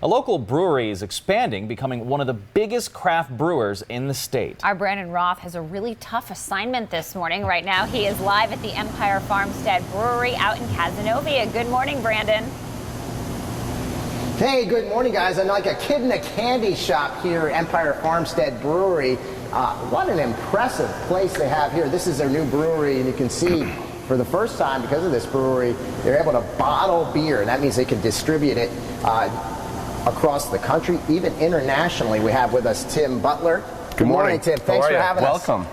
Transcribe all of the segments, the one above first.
A local brewery is expanding, becoming one of the biggest craft brewers in the state. Our Brandon Roth has a really tough assignment this morning. Right now, he is live at the Empire Farmstead Brewery out in Cazenovia. Good morning, Brandon. Hey, good morning, guys. I'm like a kid in a candy shop here at Empire Farmstead Brewery. What an impressive place they have here. This is their new brewery, and you can see for the first time, because of this brewery, they're able to bottle beer, and that means they can distribute it across the country, even internationally. We have with us Tim Butler. Good morning, Tim. Thanks for having us. Welcome.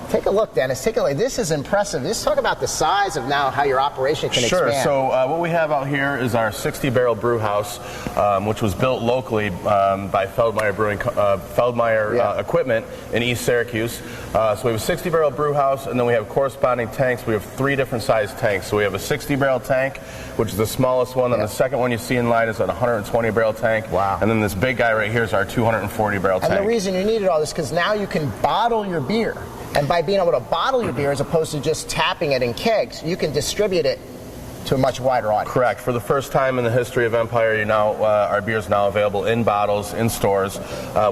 Take a look, Dennis. Take a look. This is impressive. Let's talk about the size of now how your operation can expand. Sure. So what we have out here is our 60-barrel brew house, which was built locally by Feldmeyer Equipment in East Syracuse. So we have a 60-barrel brew house, and then we have corresponding tanks. We have 3 different size tanks. So we have a 60-barrel tank, which is the smallest one. And the second one you see in line is a 120-barrel tank. Wow. And then this big guy right here is our 240-barrel tank. And the reason you needed all this is because now you can bottle your beer. And by being able to bottle your beer as opposed to just tapping it in kegs, you can distribute it to a much wider audience. Correct. For the first time in the history of Empire, our beer is now available in bottles, in stores.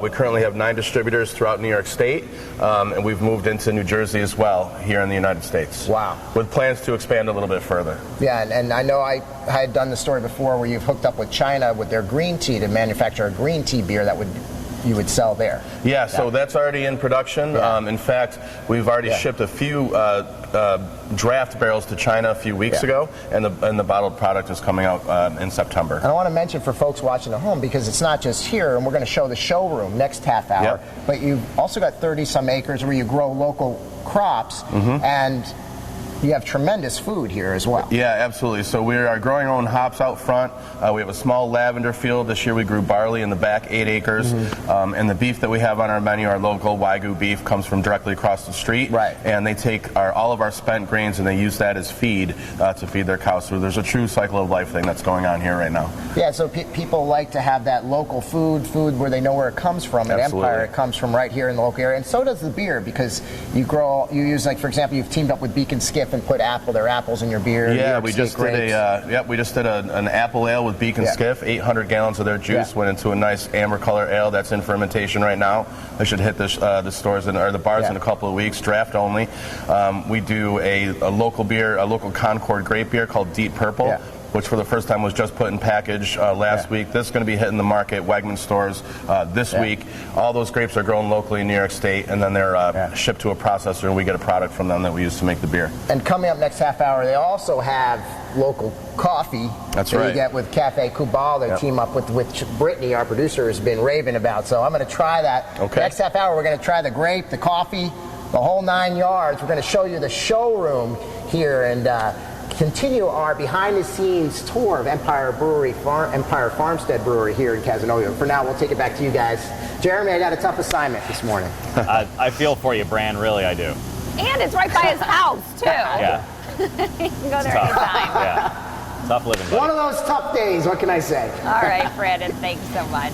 We currently have 9 distributors throughout New York State, and we've moved into New Jersey as well here in the United States. Wow. With plans to expand a little bit further. Yeah, and I know I had done the story before where you've hooked up with China with their green tea to manufacture a green tea beer that you would sell there. Yeah, so that's already in production. Yeah. In fact, we've already shipped a few draft barrels to China a few weeks ago, and the bottled product is coming out in September. And I want to mention for folks watching at home, because it's not just here, and we're going to show the showroom next half hour, but you've also got 30-some acres where you grow local crops, and you have tremendous food here as well. Yeah, absolutely. So we are growing our own hops out front. We have a small lavender field. This year we grew barley in the back 8 acres. And the beef that we have on our menu, our local Wagyu beef, comes from directly across the street. Right. And they take all of our spent grains and they use that as feed to feed their cows. So there's a true cycle of life thing that's going on here right now. Yeah, so people like to have that local food where they know where it comes from. At Empire, it comes from right here in the local area. And so does the beer, because you use, like, for example, you've teamed up with Beacon Skiff and put their apples in your beer. Yeah, we just did an apple ale with Beacon Skiff. 800 gallons of their juice went into a nice amber color ale that's in fermentation right now. They should hit the stores or the bars in a couple of weeks. Draft only. We do a local beer, a local Concord grape beer called Deep Purple. Which for the first time was just put in package last week. This is going to be hitting the market, Wegman stores this week. All those grapes are grown locally in New York State, and then they're shipped to a processor, and we get a product from them that we use to make the beer. And coming up next half hour, they also have local coffee. That's that right. You get with Cafe Kubal. They team up with Brittany, our producer, has been raving about. So I'm going to try that. Okay. Next half hour, we're going to try the grape, the coffee, the whole 9 yards. We're going to show you the showroom here and continue our behind-the-scenes tour of Empire Farmstead Brewery here in Cazenovia. For now, we'll take it back to you guys. Jeremy, I got a tough assignment this morning. I feel for you, Bran. Really, I do. And it's right by his house, too. Yeah. You can go there anytime. Yeah. Tough living, buddy. One of those tough days, what can I say? All right, Brandon, thanks so much.